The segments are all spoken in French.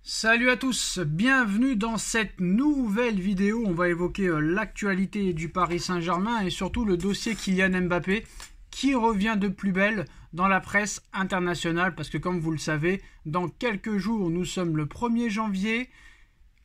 Salut à tous, bienvenue dans cette nouvelle vidéo. On va évoquer l'actualité du Paris Saint-Germain et surtout le dossier Kylian Mbappé qui revient de plus belle dans la presse internationale parce que comme vous le savez, dans quelques jours, nous sommes le 1er janvier,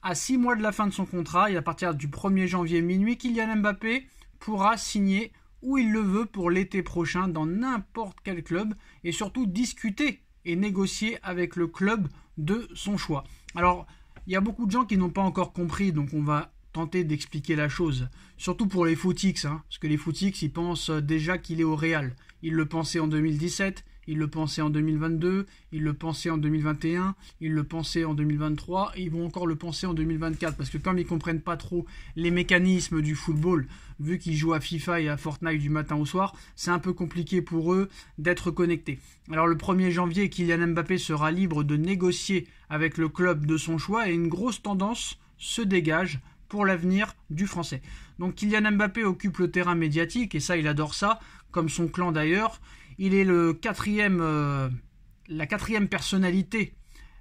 à 6 mois de la fin de son contrat et à partir du 1er janvier minuit, Kylian Mbappé pourra signer où il le veut pour l'été prochain dans n'importe quel club et surtout discuter et négocier avec le club de son choix. Alors, il y a beaucoup de gens qui n'ont pas encore compris, donc on va tenter d'expliquer la chose. Surtout pour les footix, parce que les footix, ils pensent déjà qu'il est au Real. Ils le pensaient en 2017, ils le pensaient en 2022, ils le pensaient en 2021, ils le pensaient en 2023, et ils vont encore le penser en 2024, parce que comme ils ne comprennent pas trop les mécanismes du football, vu qu'ils jouent à FIFA et à Fortnite du matin au soir, c'est un peu compliqué pour eux d'être connectés. Alors le 1er janvier, Kylian Mbappé sera libre de négocier avec le club de son choix, et une grosse tendance se dégage pour l'avenir du Français. Donc Kylian Mbappé occupe le terrain médiatique, et ça, il adore ça, comme son clan d'ailleurs. Il est la quatrième personnalité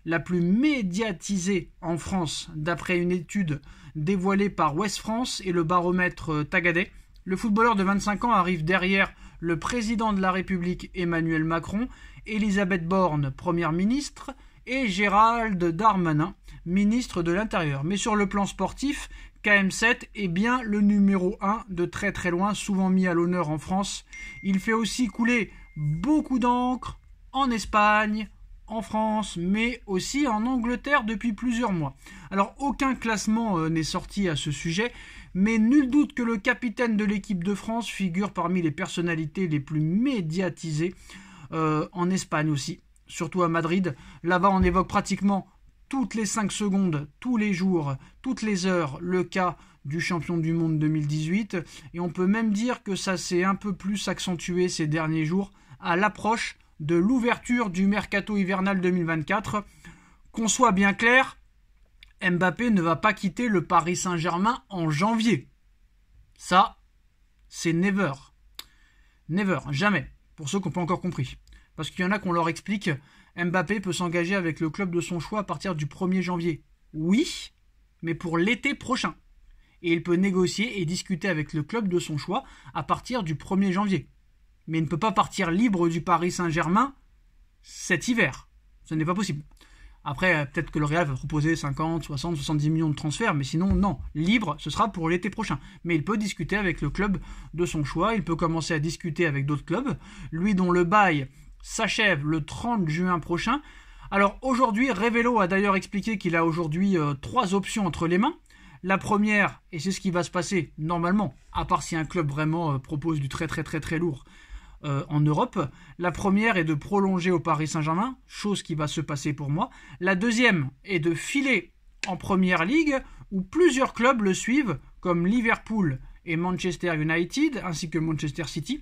la plus médiatisée en France, d'après une étude dévoilée par Ouest France et le baromètre Tagadet. Le footballeur de 25 ans arrive derrière le président de la République Emmanuel Macron, Elisabeth Borne, première ministre, et Gérald Darmanin, ministre de l'Intérieur. Mais sur le plan sportif, KM7 est bien le numéro 1 de très très loin, souvent mis à l'honneur en France. Il fait aussi couler beaucoup d'encre en Espagne, en France, mais aussi en Angleterre depuis plusieurs mois. Alors aucun classement n'est sorti à ce sujet, mais nul doute que le capitaine de l'équipe de France figure parmi les personnalités les plus médiatisées en Espagne aussi, surtout à Madrid. Là-bas on évoque pratiquement toutes les 5 secondes, tous les jours, toutes les heures, le cas du champion du monde 2018. Et on peut même dire que ça s'est un peu plus accentué ces derniers jours à l'approche de l'ouverture du mercato hivernal 2024. Qu'on soit bien clair, Mbappé ne va pas quitter le Paris Saint-Germain en janvier. Ça, c'est never. Never, jamais, pour ceux qui n'ont pas encore compris. Parce qu'il y en a qu'on leur explique, Mbappé peut s'engager avec le club de son choix à partir du 1er janvier. Oui, mais pour l'été prochain. Et il peut négocier et discuter avec le club de son choix à partir du 1er janvier. Mais il ne peut pas partir libre du Paris Saint-Germain cet hiver. Ce n'est pas possible. Après, peut-être que le Real va proposer 50, 60, 70 millions de transferts, mais sinon, non. Libre, ce sera pour l'été prochain. Mais il peut discuter avec le club de son choix. Il peut commencer à discuter avec d'autres clubs. Lui dont le bail s'achève le 30 juin prochain. Alors aujourd'hui, Révélo a d'ailleurs expliqué qu'il a aujourd'hui 3 options entre les mains. La première, et c'est ce qui va se passer normalement, à part si un club vraiment propose du très lourd en Europe. La première est de prolonger au Paris Saint-Germain, chose qui va se passer pour moi. La deuxième est de filer en Première Ligue, où plusieurs clubs le suivent, comme Liverpool et Manchester United, ainsi que Manchester City.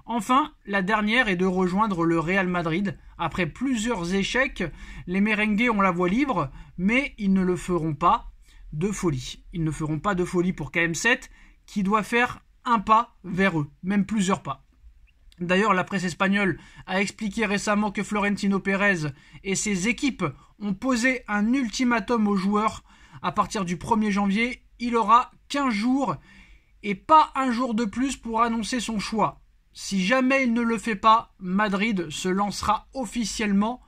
Enfin, la dernière est de rejoindre le Real Madrid. Après plusieurs échecs, les merengues ont la voie libre, mais ils ne le feront pas de folie. Ils ne feront pas de folie pour KM7, qui doit faire un pas vers eux, même plusieurs pas. D'ailleurs, la presse espagnole a expliqué récemment que Florentino Pérez et ses équipes ont posé un ultimatum aux joueurs. À partir du 1er janvier, il aura 15 jours et pas un jour de plus pour annoncer son choix. Si jamais il ne le fait pas, Madrid se lancera officiellement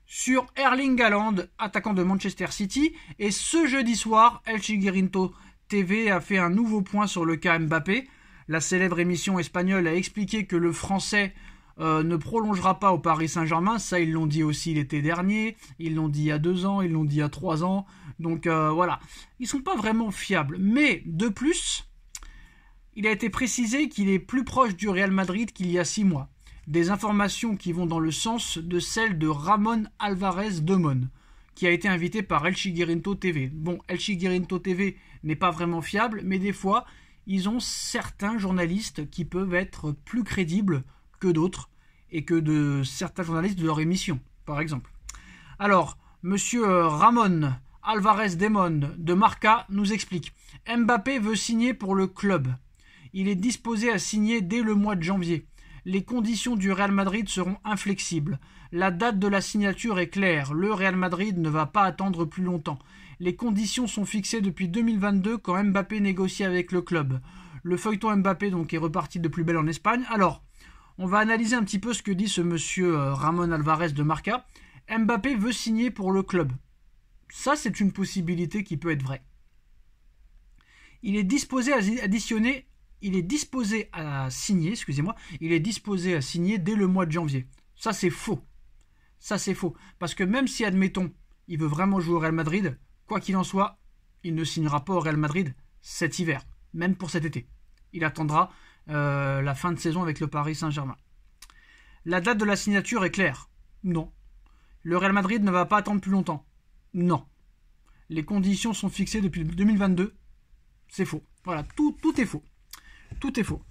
sur Erling Haaland, attaquant de Manchester City. Et ce jeudi soir, El Chiringuito TV a fait un nouveau point sur le cas Mbappé. La célèbre émission espagnole a expliqué que le Français ne prolongera pas au Paris Saint-Germain. Ça, ils l'ont dit aussi l'été dernier, ils l'ont dit il y a 2 ans, ils l'ont dit il y a 3 ans. Donc voilà, ils sont pas vraiment fiables. Mais de plus, il a été précisé qu'il est plus proche du Real Madrid qu'il y a 6 mois. Des informations qui vont dans le sens de celles de Ramón Álvarez Demón, qui a été invité par El Chiringuito TV. Bon, El Chiringuito TV n'est pas vraiment fiable, mais des fois, ils ont certains journalistes qui peuvent être plus crédibles que d'autres, et que de certains journalistes de leur émission, par exemple. Alors, monsieur Ramón Álvarez Demón de Marca nous explique « Mbappé veut signer pour le club. Il est disposé à signer dès le mois de janvier. Les conditions du Real Madrid seront inflexibles. La date de la signature est claire. Le Real Madrid ne va pas attendre plus longtemps. Les conditions sont fixées depuis 2022 quand Mbappé négocie avec le club. Le feuilleton Mbappé donc est reparti de plus belle en Espagne. Alors, on va analyser un petit peu ce que dit ce monsieur Ramon Alvarez de Marca. Mbappé veut signer pour le club. Ça, c'est une possibilité qui peut être vraie. Il est disposé à signer, il est disposé à signer dès le mois de janvier. Ça, c'est faux. Ça, c'est faux. Parce que même si, admettons, il veut vraiment jouer au Real Madrid, quoi qu'il en soit, il ne signera pas au Real Madrid cet hiver, même pour cet été. Il attendra la fin de saison avec le Paris Saint-Germain. La date de la signature est claire. Non. Le Real Madrid ne va pas attendre plus longtemps. Non. Les conditions sont fixées depuis 2022. C'est faux. Voilà, tout est faux. Tout est faux.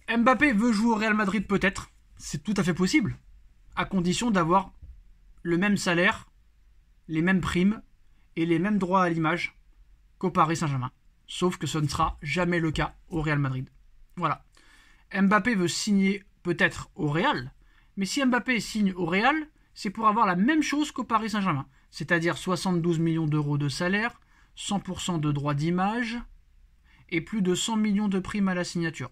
Mbappé veut jouer au Real Madrid peut-être. C'est tout à fait possible. À condition d'avoir le même salaire, les mêmes primes et les mêmes droits à l'image qu'au Paris Saint-Germain. Sauf que ce ne sera jamais le cas au Real Madrid. Voilà. Mbappé veut signer peut-être au Real. Mais si Mbappé signe au Real, c'est pour avoir la même chose qu'au Paris Saint-Germain. C'est-à-dire 72 millions d'euros de salaire, 100% de droits d'image et plus de 100 millions de primes à la signature.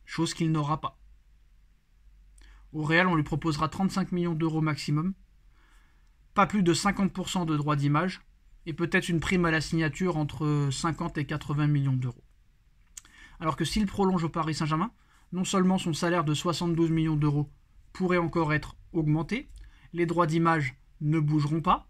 Chose qu'il n'aura pas. Au Real, on lui proposera 35 millions d'euros maximum, pas plus de 50% de droits d'image et peut-être une prime à la signature entre 50 et 80 millions d'euros. Alors que s'il prolonge au Paris Saint-Germain, non seulement son salaire de 72 millions d'euros pourrait encore être augmenté, les droits d'image ne bougeront pas,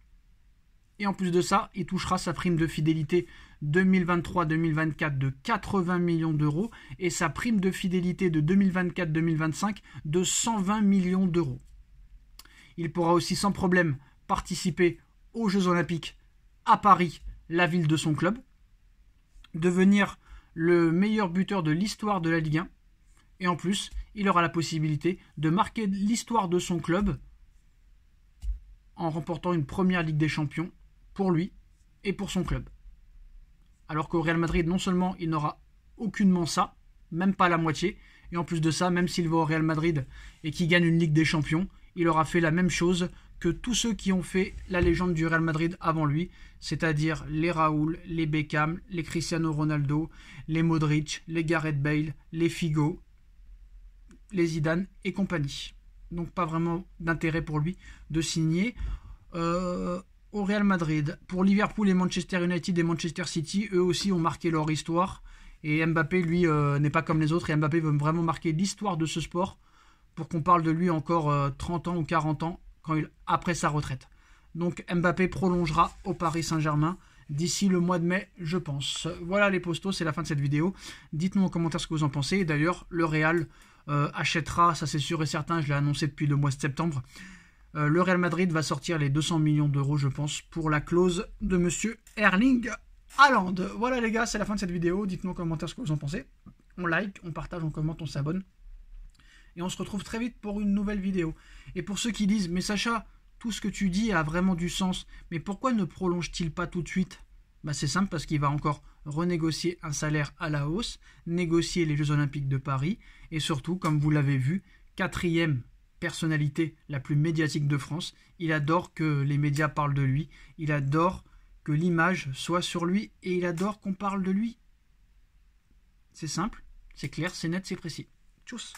et en plus de ça, il touchera sa prime de fidélité 2023-2024 de 80 millions d'euros et sa prime de fidélité de 2024-2025 de 120 millions d'euros. Il pourra aussi sans problème participer aux Jeux Olympiques à Paris, la ville de son club, devenir le meilleur buteur de l'histoire de la Ligue 1, et en plus, il aura la possibilité de marquer l'histoire de son club en remportant une première Ligue des Champions pour lui et pour son club. Alors qu'au Real Madrid, non seulement il n'aura aucunement ça, même pas la moitié, et en plus de ça, même s'il va au Real Madrid et qu'il gagne une Ligue des Champions, il aura fait la même chose que tous ceux qui ont fait la légende du Real Madrid avant lui, c'est-à-dire les Raoul, les Beckham, les Cristiano Ronaldo, les Modric, les Gareth Bale, les Figo, les Zidane et compagnie. Donc pas vraiment d'intérêt pour lui de signer au Real Madrid. Pour Liverpool et Manchester United et Manchester City, eux aussi ont marqué leur histoire. Et Mbappé, lui, n'est pas comme les autres. Et Mbappé veut vraiment marquer l'histoire de ce sport pour qu'on parle de lui encore 30 ans ou 40 ans après sa retraite. Donc Mbappé prolongera au Paris Saint-Germain d'ici le mois de mai, je pense. Voilà les postos, c'est la fin de cette vidéo. Dites-nous en commentaire ce que vous en pensez. Et d'ailleurs, le Real achètera, ça c'est sûr et certain, je l'ai annoncé depuis le mois de septembre. Le Real Madrid va sortir les 200 millions d'euros, je pense, pour la clause de monsieur Erling Haaland. Voilà les gars, c'est la fin de cette vidéo. Dites-nous en commentaire ce que vous en pensez. On like, on partage, on commente, on s'abonne. Et on se retrouve très vite pour une nouvelle vidéo. Et pour ceux qui disent, mais Sacha, tout ce que tu dis a vraiment du sens, mais pourquoi ne prolonge-t-il pas tout de suite? C'est simple, parce qu'il va encore renégocier un salaire à la hausse, négocier les Jeux Olympiques de Paris, et surtout, comme vous l'avez vu, 4e personnalité la plus médiatique de France. Il adore que les médias parlent de lui, il adore que l'image soit sur lui, et il adore qu'on parle de lui. C'est simple, c'est clair, c'est net, c'est précis. Tchuss.